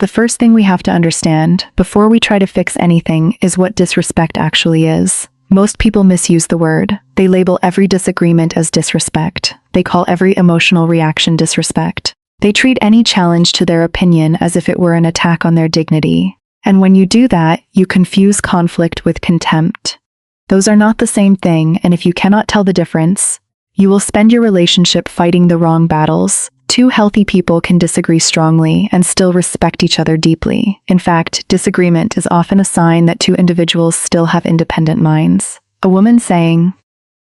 The first thing we have to understand, before we try to fix anything, is what disrespect actually is. Most people misuse the word. They label every disagreement as disrespect. They call every emotional reaction disrespect. They treat any challenge to their opinion as if it were an attack on their dignity. And when you do that, you confuse conflict with contempt. Those are not the same thing, and if you cannot tell the difference, you will spend your relationship fighting the wrong battles. Two healthy people can disagree strongly and still respect each other deeply. In fact, disagreement is often a sign that two individuals still have independent minds. A woman saying,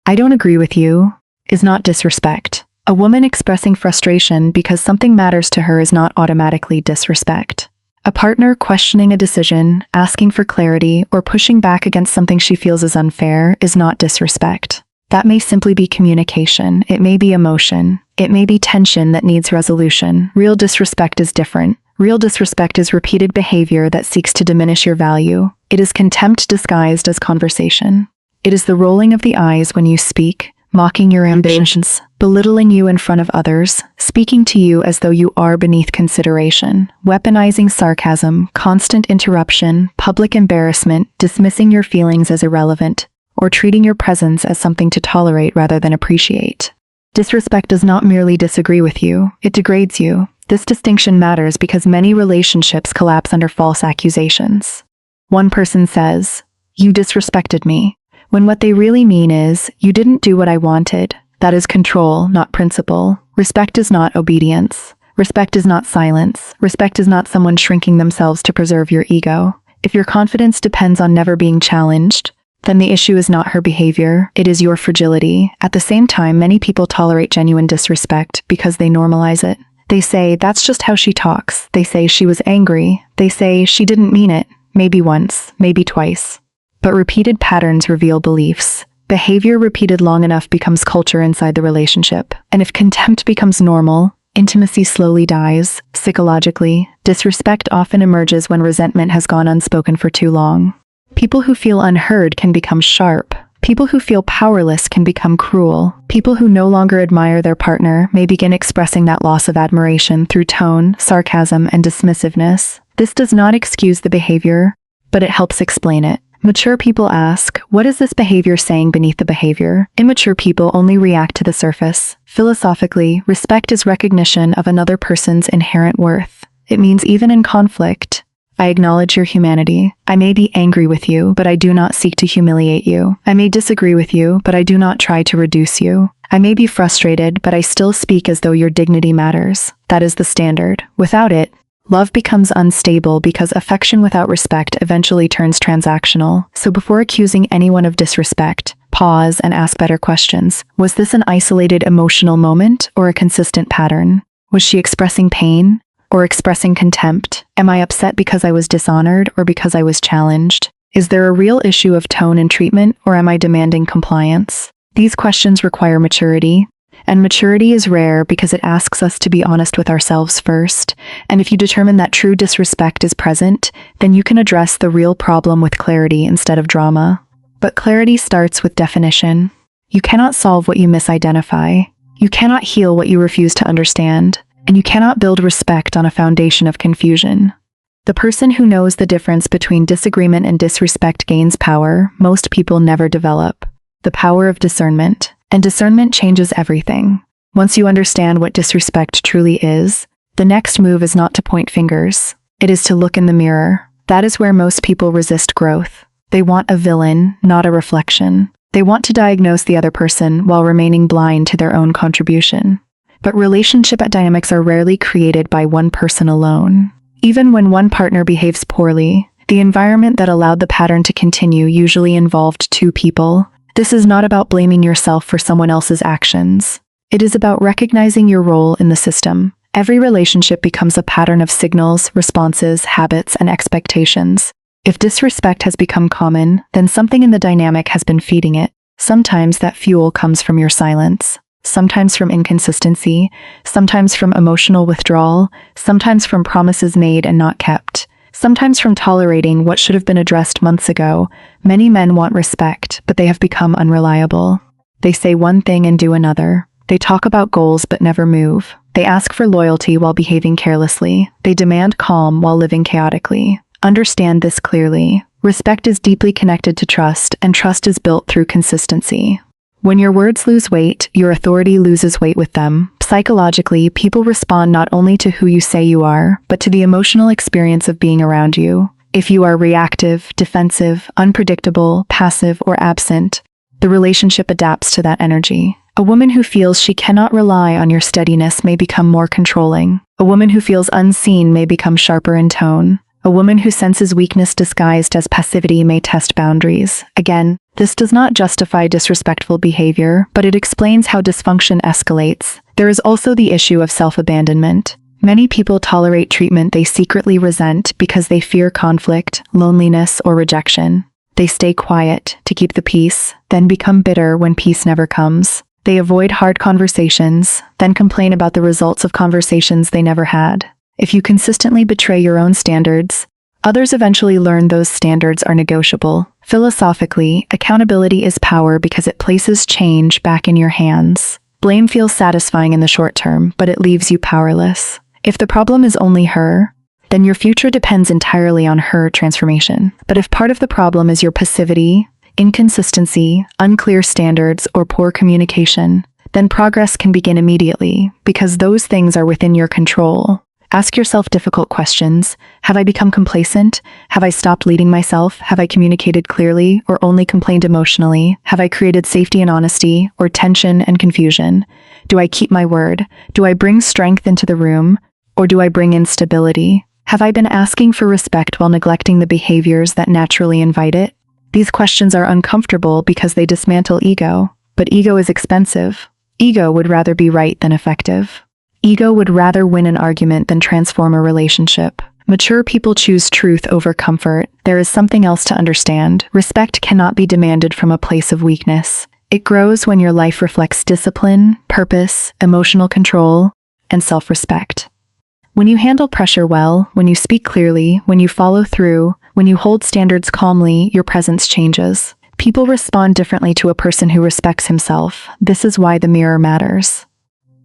"I don't agree with you," is not disrespect. A woman expressing frustration because something matters to her is not automatically disrespect. A partner questioning a decision, asking for clarity, or pushing back against something she feels is unfair is not disrespect. That may simply be communication. It may be emotion. It may be tension that needs resolution. Real disrespect is different. Real disrespect is repeated behavior that seeks to diminish your value. It is contempt disguised as conversation. It is the rolling of the eyes when you speak, mocking your ambitions, belittling you in front of others, speaking to you as though you are beneath consideration, weaponizing sarcasm, constant interruption, public embarrassment, dismissing your feelings as irrelevant, or treating your presence as something to tolerate rather than appreciate. Disrespect does not merely disagree with you, it degrades you. This distinction matters because many relationships collapse under false accusations. One person says, "You disrespected me," when what they really mean is, "You didn't do what I wanted." That is control, not principle. Respect is not obedience. Respect is not silence. Respect is not someone shrinking themselves to preserve your ego. If your confidence depends on never being challenged, then the issue is not her behavior, it is your fragility. At the same time, many people tolerate genuine disrespect because they normalize it. They say, "That's just how she talks." They say, "She was angry." They say, "She didn't mean it." Maybe once, maybe twice. But repeated patterns reveal beliefs. Behavior repeated long enough becomes culture inside the relationship. And if contempt becomes normal, intimacy slowly dies. Psychologically, disrespect often emerges when resentment has gone unspoken for too long. People who feel unheard can become sharp. People who feel powerless can become cruel. People who no longer admire their partner may begin expressing that loss of admiration through tone, sarcasm, and dismissiveness. This does not excuse the behavior, but it helps explain it. Mature people ask, what is this behavior saying beneath the behavior? Immature people only react to the surface. Philosophically, respect is recognition of another person's inherent worth. It means even in conflict, I acknowledge your humanity. I may be angry with you, but I do not seek to humiliate you. I may disagree with you, but I do not try to reduce you. I may be frustrated, but I still speak as though your dignity matters. That is the standard. Without it, love becomes unstable because affection without respect eventually turns transactional. So before accusing anyone of disrespect, pause and ask better questions. Was this an isolated emotional moment or a consistent pattern? Was she expressing pain or expressing contempt? Am I upset because I was dishonored or because I was challenged? Is there a real issue of tone and treatment, or am I demanding compliance? These questions require maturity. And maturity is rare because it asks us to be honest with ourselves first. And if you determine that true disrespect is present, then you can address the real problem with clarity instead of drama. But clarity starts with definition. You cannot solve what you misidentify. You cannot heal what you refuse to understand. And you cannot build respect on a foundation of confusion. The person who knows the difference between disagreement and disrespect gains power most people never develop. The power of discernment. And discernment changes everything. Once you understand what disrespect truly is, the next move is not to point fingers. It is to look in the mirror. That is where most people resist growth. They want a villain, not a reflection. They want to diagnose the other person while remaining blind to their own contribution. But relationship dynamics are rarely created by one person alone. Even when one partner behaves poorly, the environment that allowed the pattern to continue usually involved two people. This is not about blaming yourself for someone else's actions. It is about recognizing your role in the system. Every relationship becomes a pattern of signals, responses, habits, and expectations. If disrespect has become common, then something in the dynamic has been feeding it. Sometimes that fuel comes from your silence. Sometimes from inconsistency, sometimes from emotional withdrawal, sometimes from promises made and not kept, sometimes from tolerating what should have been addressed months ago. Many men want respect, but they have become unreliable. They say one thing and do another. They talk about goals but never move. They They ask for loyalty while behaving carelessly. They demand calm while living chaotically. Understand this clearly. Respect is deeply connected to trust, and trust is built through consistency. When your words lose weight, your authority loses weight with them. Psychologically, people respond not only to who you say you are, but to the emotional experience of being around you. If you are reactive, defensive, unpredictable, passive, or absent, the relationship adapts to that energy. A woman who feels she cannot rely on your steadiness may become more controlling. A woman who feels unseen may become sharper in tone. A woman who senses weakness disguised as passivity may test boundaries. Again, this does not justify disrespectful behavior, but it explains how dysfunction escalates. There is also the issue of self-abandonment. Many people tolerate treatment they secretly resent because they fear conflict, loneliness, or rejection. They stay quiet to keep the peace, then become bitter when peace never comes. They avoid hard conversations, then complain about the results of conversations they never had. If you consistently betray your own standards, others eventually learn those standards are negotiable. Philosophically, accountability is power because it places change back in your hands. Blame feels satisfying in the short term, but it leaves you powerless. If the problem is only her, then your future depends entirely on her transformation. But if part of the problem is your passivity, inconsistency, unclear standards, or poor communication, then progress can begin immediately, because those things are within your control. Ask yourself difficult questions. Have I become complacent? Have I stopped leading myself? Have I communicated clearly or only complained emotionally? Have I created safety and honesty, or tension and confusion? Do I keep my word? Do I bring strength into the room, or do I bring instability? Have I been asking for respect while neglecting the behaviors that naturally invite it? These questions are uncomfortable because they dismantle ego, but ego is expensive. Ego would rather be right than effective. Ego would rather win an argument than transform a relationship. Mature people choose truth over comfort. There is something else to understand. Respect cannot be demanded from a place of weakness. It grows when your life reflects discipline, purpose, emotional control, and self-respect. When you handle pressure well, when you speak clearly, when you follow through, when you hold standards calmly, your presence changes. People respond differently to a person who respects himself. This is why the mirror matters.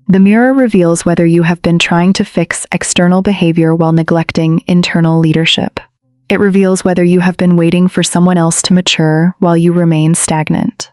The mirror reveals whether you have been trying to fix external behavior while neglecting internal leadership. It reveals whether you have been waiting for someone else to mature while you remain stagnant.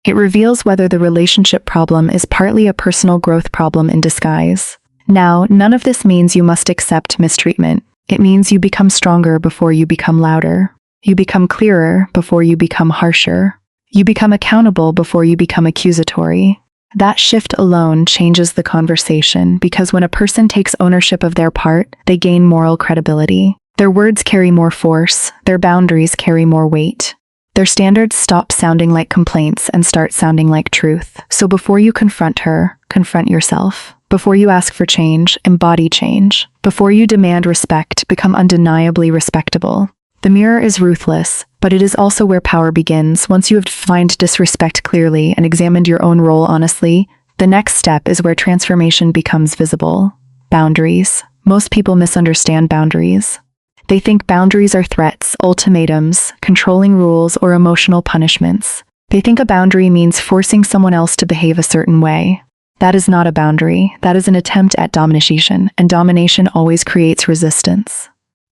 It reveals whether the relationship problem is partly a personal growth problem in disguise. Now, none of this means you must accept mistreatment. It means you become stronger before you become louder. You become clearer before you become harsher. You become accountable before you become accusatory. That shift alone changes the conversation, because when a person takes ownership of their part, they gain moral credibility. Their words carry more force, their boundaries carry more weight. Their standards stop sounding like complaints and start sounding like truth. So before you confront her, confront yourself. Before you ask for change, embody change. Before you demand respect, become undeniably respectable. The mirror is ruthless, but it is also where power begins. Once you have defined disrespect clearly and examined your own role honestly, the next step is where transformation becomes visible. Boundaries. Most people misunderstand boundaries. They think boundaries are threats, ultimatums, controlling rules, or emotional punishments. They think a boundary means forcing someone else to behave a certain way. That is not a boundary. That is an attempt at domination, and domination always creates resistance.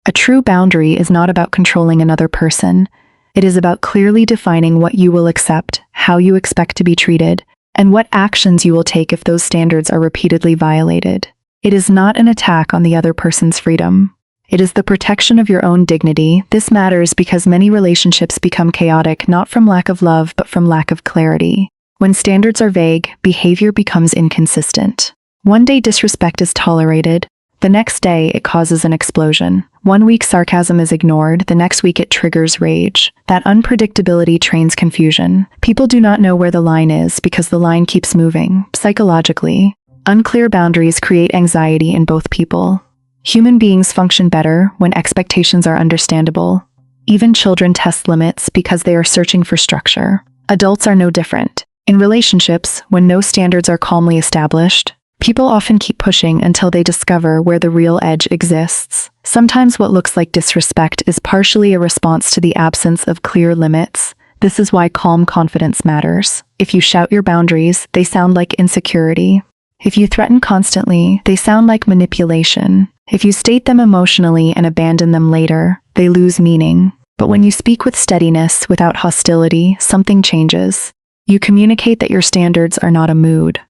A true boundary is not about controlling another person. It is about clearly defining what you will accept, how you expect to be treated, and what actions you will take if those standards are repeatedly violated. It is not an attack on the other person's freedom. It is the protection of your own dignity. This matters because many relationships become chaotic not from lack of love but from lack of clarity. When standards are vague, behavior becomes inconsistent. One day disrespect is tolerated. The next day, it causes an explosion. One week sarcasm is ignored, the next week it triggers rage. That unpredictability trains confusion. People do not know where the line is because the line keeps moving. Psychologically, unclear boundaries create anxiety in both people. Human beings function better when expectations are understandable. Even children test limits because they are searching for structure. Adults are no different. In relationships, when no standards are calmly established, people often keep pushing until they discover where the real edge exists. Sometimes what looks like disrespect is partially a response to the absence of clear limits. This is why calm confidence matters. If you shout your boundaries, they sound like insecurity. If you threaten constantly, they sound like manipulation. If you state them emotionally and abandon them later, they lose meaning. But when you speak with steadiness, without hostility, something changes. You communicate that your standards are not a mood.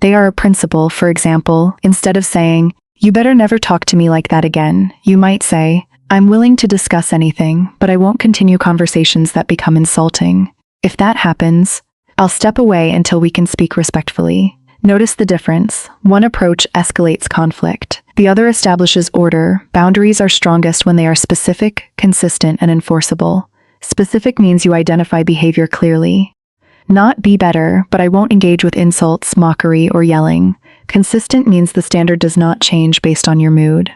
They are a principle. For example, instead of saying, "You better never talk to me like that again," you might say, "I'm willing to discuss anything, but I won't continue conversations that become insulting. If that happens, I'll step away until we can speak respectfully." Notice the difference. One approach escalates conflict. The other establishes order. Boundaries are strongest when they are specific, consistent, and enforceable. Specific means you identify behavior clearly. Not "be better, but I won't engage with insults, mockery, or yelling." Consistent means the standard does not change based on your mood.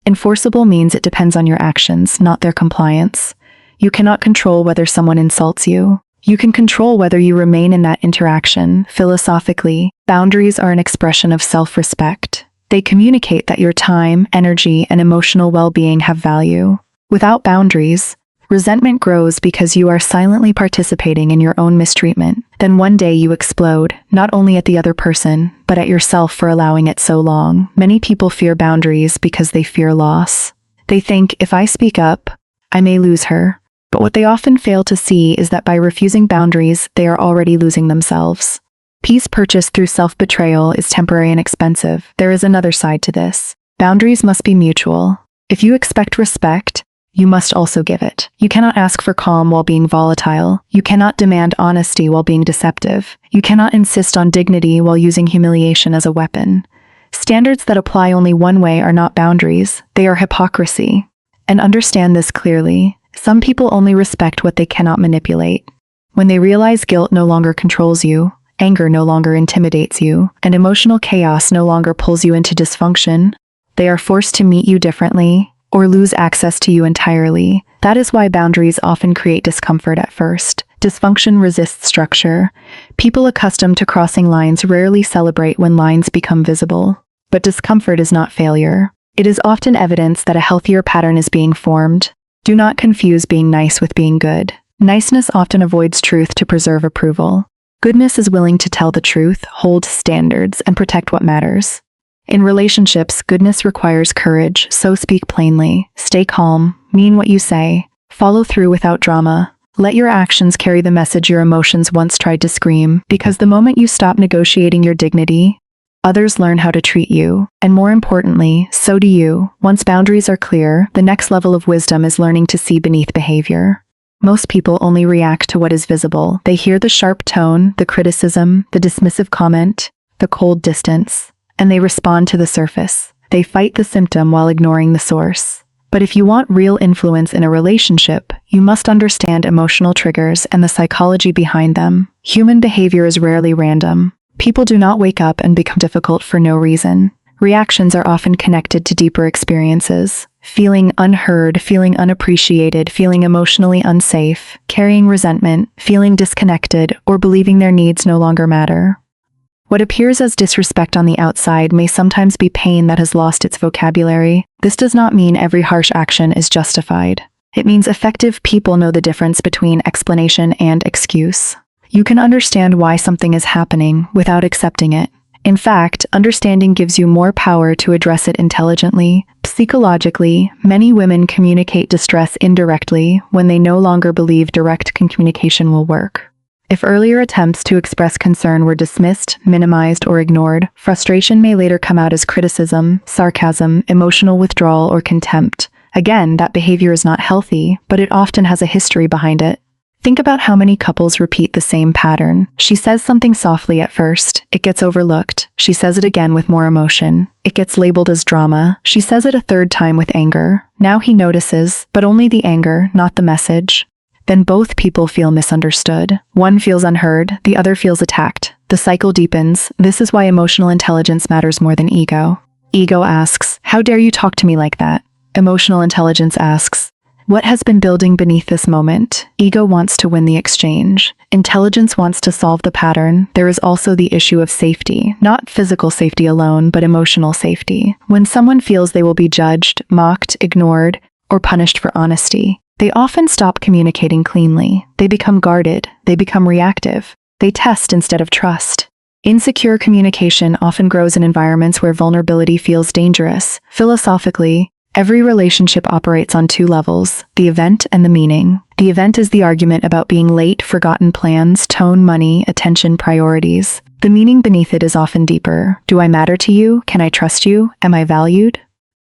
Enforceable means it depends on your actions, not their compliance. You cannot control whether someone insults you. You can control whether you remain in that interaction. Philosophically, boundaries are an expression of self-respect. They communicate that your time, energy, and emotional well-being have value. Without boundaries, resentment grows because you are silently participating in your own mistreatment. Then one day you explode, not only at the other person, but at yourself for allowing it so long. Many people fear boundaries because they fear loss. They think, if I speak up, I may lose her. But what they often fail to see is that by refusing boundaries, they are already losing themselves. Peace purchased through self-betrayal is temporary and expensive. There is another side to this. Boundaries must be mutual. If you expect respect, you must also give it. You cannot ask for calm while being volatile. You cannot demand honesty while being deceptive. You cannot insist on dignity while using humiliation as a weapon. Standards that apply only one way are not boundaries, they are hypocrisy. And understand this clearly. Some people only respect what they cannot manipulate. When they realize guilt no longer controls you, anger no longer intimidates you, and emotional chaos no longer pulls you into dysfunction, they are forced to meet you differently, or lose access to you entirely. That is why boundaries often create discomfort at first. Dysfunction resists structure. People accustomed to crossing lines rarely celebrate when lines become visible. But discomfort is not failure. It is often evidence that a healthier pattern is being formed. Do not confuse being nice with being good. Niceness often avoids truth to preserve approval. Goodness is willing to tell the truth, hold standards, and protect what matters. In relationships, goodness requires courage, so speak plainly, stay calm, mean what you say, follow through without drama. Let your actions carry the message your emotions once tried to scream, because the moment you stop negotiating your dignity, others learn how to treat you, and more importantly, so do you. Once boundaries are clear, the next level of wisdom is learning to see beneath behavior. Most people only react to what is visible. They hear the sharp tone, the criticism, the dismissive comment, the cold distance, and they respond to the surface. They fight the symptom while ignoring the source. But if you want real influence in a relationship, you must understand emotional triggers and the psychology behind them. Human behavior is rarely random. People do not wake up and become difficult for no reason. Reactions are often connected to deeper experiences. Feeling unheard, feeling unappreciated, feeling emotionally unsafe, carrying resentment, feeling disconnected, or believing their needs no longer matter. What appears as disrespect on the outside may sometimes be pain that has lost its vocabulary. This does not mean every harsh action is justified. It means effective people know the difference between explanation and excuse. You can understand why something is happening without accepting it. In fact, understanding gives you more power to address it intelligently. Psychologically, many women communicate distress indirectly when they no longer believe direct communication will work. If earlier attempts to express concern were dismissed, minimized, or ignored, frustration may later come out as criticism, sarcasm, emotional withdrawal, or contempt. Again, that behavior is not healthy, but it often has a history behind it. Think about how many couples repeat the same pattern. She says something softly at first, it gets overlooked. She says it again with more emotion. It gets labeled as drama. She says it a third time with anger. Now he notices, but only the anger, not the message. Then both people feel misunderstood. One feels unheard, the other feels attacked. The cycle deepens. This is why emotional intelligence matters more than ego. Ego asks, "How dare you talk to me like that?" Emotional intelligence asks, "What has been building beneath this moment?" Ego wants to win the exchange. Intelligence wants to solve the pattern. There is also the issue of safety, not physical safety alone, but emotional safety. When someone feels they will be judged, mocked, ignored, or punished for honesty, they often stop communicating cleanly. They become guarded. They become reactive. They test instead of trust. Insecure communication often grows in environments where vulnerability feels dangerous. Philosophically, every relationship operates on two levels, the event and the meaning. The event is the argument about being late, forgotten plans, tone, money, attention, priorities. The meaning beneath it is often deeper. Do I matter to you? Can I trust you? Am I valued?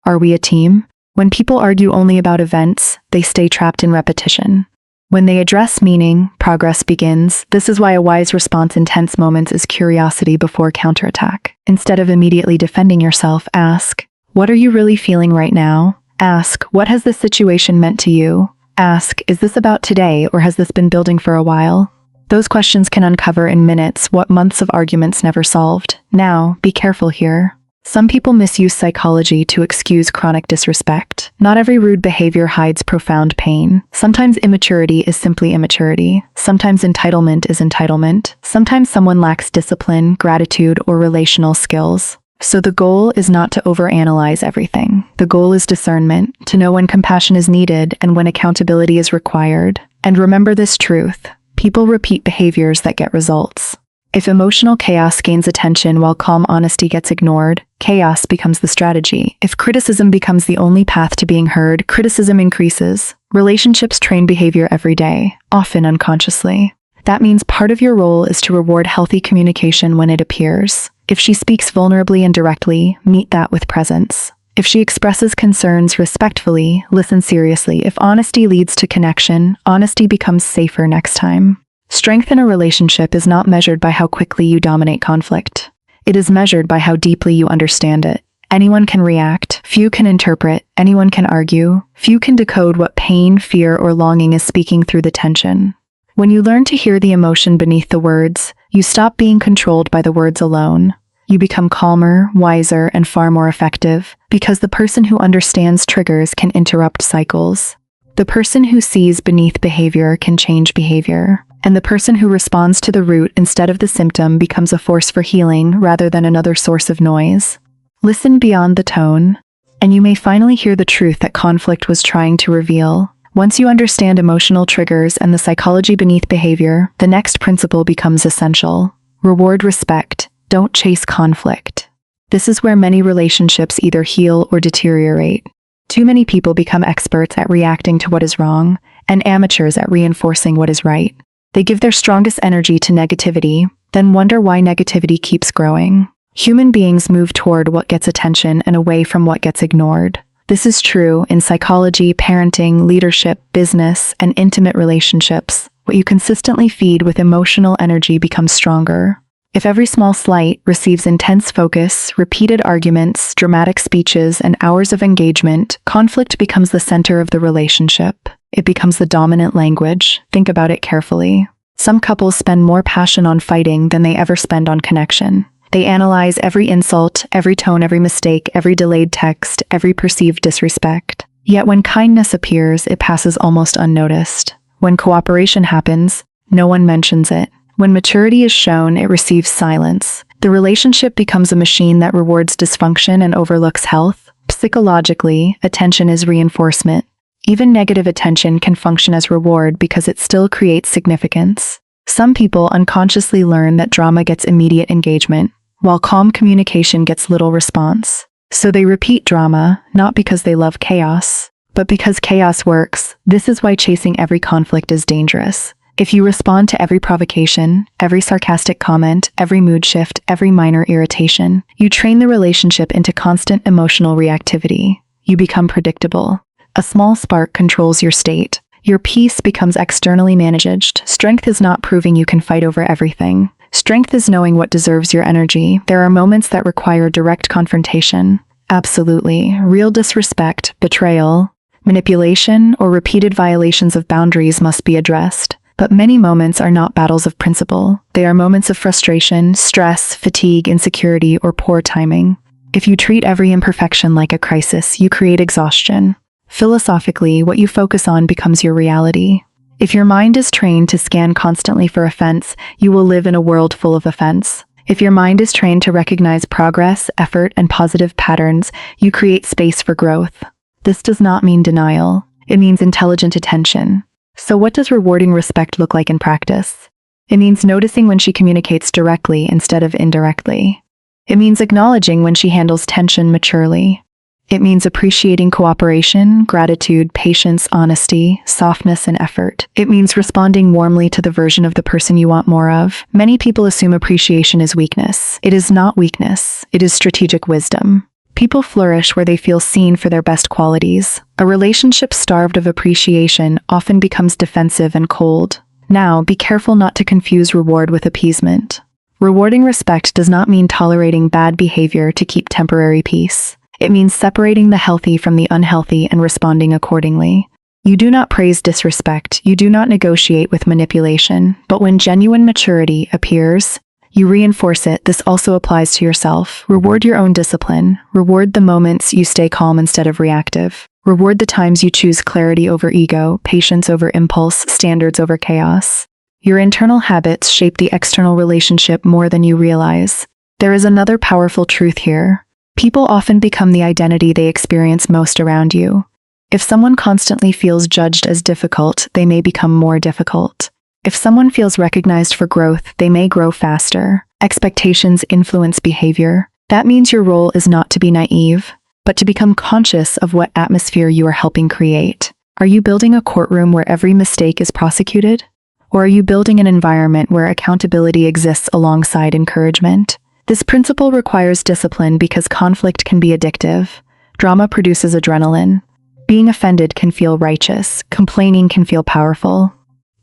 Are we a team? When people argue only about events, they stay trapped in repetition. When they address meaning, progress begins. This is why a wise response in tense moments is curiosity before counterattack. Instead of immediately defending yourself, ask, what are you really feeling right now? Ask, what has this situation meant to you? Ask, is this about today or has this been building for a while? Those questions can uncover in minutes what months of arguments never solved. Now, be careful here. Some people misuse psychology to excuse chronic disrespect. Not every rude behavior hides profound pain. Sometimes immaturity is simply immaturity. Sometimes entitlement is entitlement. Sometimes someone lacks discipline, gratitude, or relational skills. So the goal is not to overanalyze everything. The goal is discernment, to know when compassion is needed and when accountability is required. And remember this truth: people repeat behaviors that get results. If emotional chaos gains attention while calm honesty gets ignored, chaos becomes the strategy. If criticism becomes the only path to being heard, criticism increases. Relationships train behavior every day, often unconsciously. That means part of your role is to reward healthy communication when it appears. If she speaks vulnerably and directly, meet that with presence. If she expresses concerns respectfully, listen seriously. If honesty leads to connection, honesty becomes safer next time. Strength in a relationship is not measured by how quickly you dominate conflict. It is measured by how deeply you understand it. Anyone can react, few can interpret, anyone can argue, few can decode what pain, fear, or longing is speaking through the tension. When you learn to hear the emotion beneath the words, you stop being controlled by the words alone. You become calmer, wiser, and far more effective, because the person who understands triggers can interrupt cycles. The person who sees beneath behavior can change behavior. And the person who responds to the root instead of the symptom becomes a force for healing rather than another source of noise. Listen beyond the tone, and you may finally hear the truth that conflict was trying to reveal. Once you understand emotional triggers and the psychology beneath behavior, the next principle becomes essential. Reward respect. Don't chase conflict. This is where many relationships either heal or deteriorate. Too many people become experts at reacting to what is wrong, and amateurs at reinforcing what is right. They give their strongest energy to negativity, then wonder why negativity keeps growing. Human beings move toward what gets attention and away from what gets ignored. This is true in psychology, parenting, leadership, business, and intimate relationships. What you consistently feed with emotional energy becomes stronger. If every small slight receives intense focus, repeated arguments, dramatic speeches, and hours of engagement, conflict becomes the center of the relationship. It becomes the dominant language. Think about it carefully. Some couples spend more passion on fighting than they ever spend on connection. They analyze every insult, every tone, every mistake, every delayed text, every perceived disrespect. Yet when kindness appears, it passes almost unnoticed. When cooperation happens, no one mentions it. When maturity is shown, it receives silence. The relationship becomes a machine that rewards dysfunction and overlooks health. Psychologically, attention is reinforcement. Even negative attention can function as reward because it still creates significance. Some people unconsciously learn that drama gets immediate engagement, while calm communication gets little response. So they repeat drama, not because they love chaos, but because chaos works. This is why chasing every conflict is dangerous. If you respond to every provocation, every sarcastic comment, every mood shift, every minor irritation, you train the relationship into constant emotional reactivity. You become predictable. A small spark controls your state. Your peace becomes externally managed. Strength is not proving you can fight over everything. Strength is knowing what deserves your energy. There are moments that require direct confrontation. Absolutely. Real disrespect, betrayal, manipulation, or repeated violations of boundaries must be addressed. But many moments are not battles of principle. They are moments of frustration, stress, fatigue, insecurity, or poor timing. If you treat every imperfection like a crisis, you create exhaustion. Philosophically, what you focus on becomes your reality. If your mind is trained to scan constantly for offense, you will live in a world full of offense. If your mind is trained to recognize progress, effort, and positive patterns, you create space for growth. This does not mean denial. It means intelligent attention. So what does rewarding respect look like in practice? It means noticing when she communicates directly instead of indirectly. It means acknowledging when she handles tension maturely. It means appreciating cooperation, gratitude, patience, honesty, softness, and effort. It means responding warmly to the version of the person you want more of. Many people assume appreciation is weakness. It is not weakness. It is strategic wisdom. People flourish where they feel seen for their best qualities. A relationship starved of appreciation often becomes defensive and cold. Now, be careful not to confuse reward with appeasement. Rewarding respect does not mean tolerating bad behavior to keep temporary peace. It means separating the healthy from the unhealthy and responding accordingly. You do not praise disrespect, you do not negotiate with manipulation, but when genuine maturity appears, you reinforce it. This also applies to yourself. Reward your own discipline. Reward the moments you stay calm instead of reactive. Reward the times you choose clarity over ego, patience over impulse, standards over chaos. Your internal habits shape the external relationship more than you realize. There is another powerful truth here. People often become the identity they experience most around you. If someone constantly feels judged as difficult, they may become more difficult. If someone feels recognized for growth, they may grow faster. Expectations influence behavior. That means your role is not to be naive, but to become conscious of what atmosphere you are helping create. Are you building a courtroom where every mistake is prosecuted? Or are you building an environment where accountability exists alongside encouragement? This principle requires discipline because conflict can be addictive. Drama produces adrenaline. Being offended can feel righteous. Complaining can feel powerful.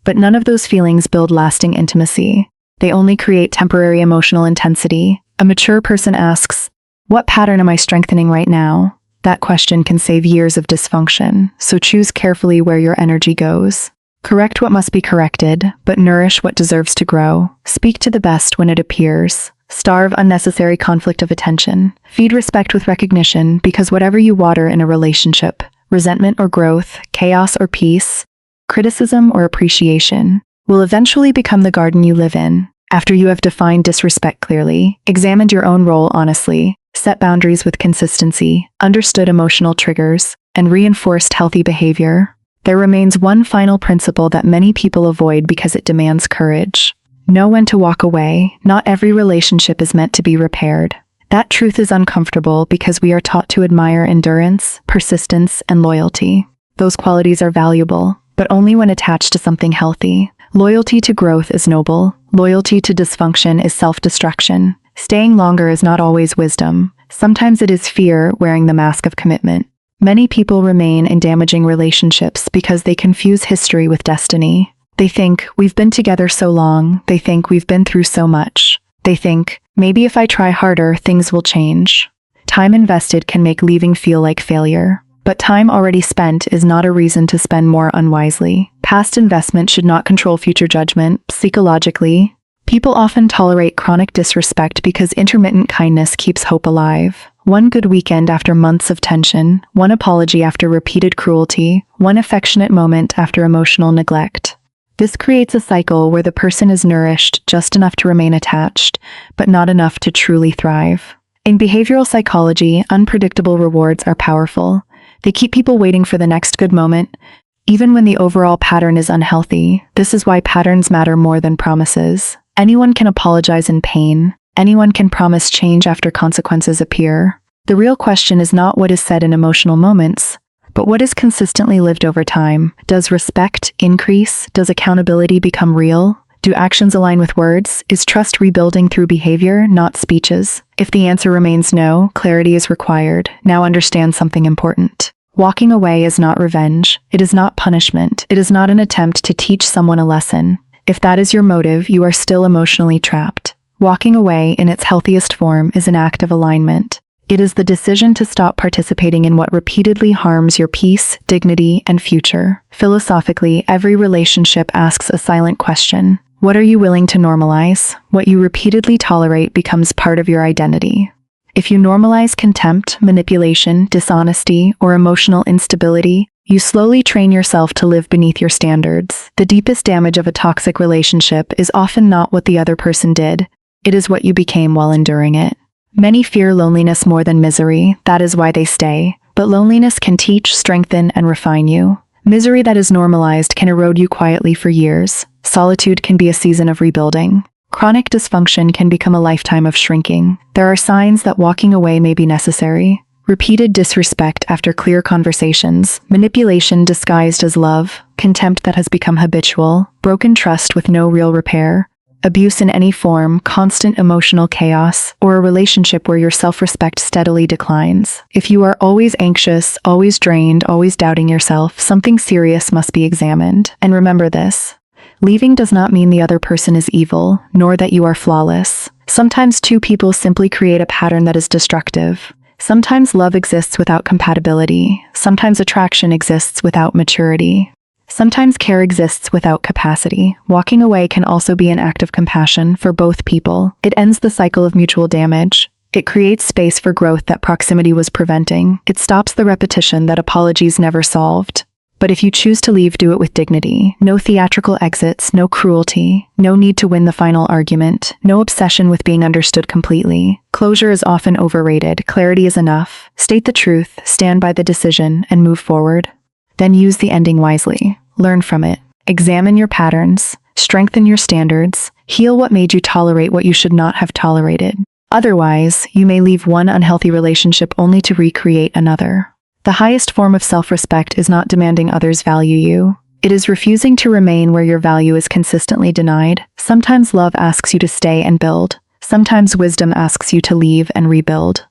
But none of those feelings build lasting intimacy. They only create temporary emotional intensity. A mature person asks, "What pattern am I strengthening right now?" That question can save years of dysfunction, so choose carefully where your energy goes. Correct what must be corrected, but nourish what deserves to grow. Speak to the best when it appears. Starve unnecessary conflict of attention. Feed respect with recognition, because whatever you water in a relationship, resentment or growth, chaos or peace, criticism or appreciation, will eventually become the garden you live in. After you have defined disrespect clearly, examined your own role honestly, set boundaries with consistency, understood emotional triggers, and reinforced healthy behavior, there remains one final principle that many people avoid because it demands courage. Know when to walk away. Not every relationship is meant to be repaired. That truth is uncomfortable because we are taught to admire endurance, persistence, and loyalty. Those qualities are valuable, but only when attached to something healthy. Loyalty to growth is noble. Loyalty to dysfunction is self-destruction. Staying longer is not always wisdom. Sometimes it is fear wearing the mask of commitment. Many people remain in damaging relationships because they confuse history with destiny. They think, we've been together so long. They think, we've been through so much. They think, maybe if I try harder, things will change. Time invested can make leaving feel like failure. But time already spent is not a reason to spend more unwisely. Past investment should not control future judgment. Psychologically, people often tolerate chronic disrespect because intermittent kindness keeps hope alive. One good weekend after months of tension, one apology after repeated cruelty, one affectionate moment after emotional neglect. This creates a cycle where the person is nourished just enough to remain attached, but not enough to truly thrive. In behavioral psychology, unpredictable rewards are powerful. They keep people waiting for the next good moment, even when the overall pattern is unhealthy. This is why patterns matter more than promises. Anyone can apologize in pain. Anyone can promise change after consequences appear. The real question is not what is said in emotional moments, but what is consistently lived over time. Does respect increase? Does accountability become real? Do actions align with words? Is trust rebuilding through behavior, not speeches? If the answer remains no, clarity is required. Now understand something important. Walking away is not revenge. It is not punishment. It is not an attempt to teach someone a lesson. If that is your motive, you are still emotionally trapped. Walking away in its healthiest form is an act of alignment. It is the decision to stop participating in what repeatedly harms your peace, dignity, and future. Philosophically, every relationship asks a silent question. What are you willing to normalize? What you repeatedly tolerate becomes part of your identity. If you normalize contempt, manipulation, dishonesty, or emotional instability, you slowly train yourself to live beneath your standards. The deepest damage of a toxic relationship is often not what the other person did. It is what you became while enduring it. Many fear loneliness more than misery. That is why they stay. But loneliness can teach, strengthen, and refine you. Misery that is normalized can erode you quietly for years. Solitude can be a season of rebuilding. Chronic dysfunction can become a lifetime of shrinking. There are signs that walking away may be necessary. Repeated disrespect after clear conversations, manipulation disguised as love, contempt that has become habitual, broken trust with no real repair, abuse in any form, constant emotional chaos, or a relationship where your self-respect steadily declines. If you are always anxious, always drained, always doubting yourself, something serious must be examined. And remember this: leaving does not mean the other person is evil, nor that you are flawless. Sometimes two people simply create a pattern that is destructive. Sometimes love exists without compatibility. Sometimes attraction exists without maturity. Sometimes care exists without capacity. Walking away can also be an act of compassion for both people. It ends the cycle of mutual damage. It creates space for growth that proximity was preventing. It stops the repetition that apologies never solved. But if you choose to leave, do it with dignity. No theatrical exits, no cruelty, no need to win the final argument, no obsession with being understood completely. Closure is often overrated. Clarity is enough. State the truth, stand by the decision, and move forward. Then use the ending wisely. Learn from it. Examine your patterns. Strengthen your standards. Heal what made you tolerate what you should not have tolerated. Otherwise, you may leave one unhealthy relationship only to recreate another. The highest form of self-respect is not demanding others value you. It is refusing to remain where your value is consistently denied. Sometimes love asks you to stay and build. Sometimes wisdom asks you to leave and rebuild.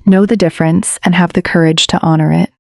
Know the difference and have the courage to honor it.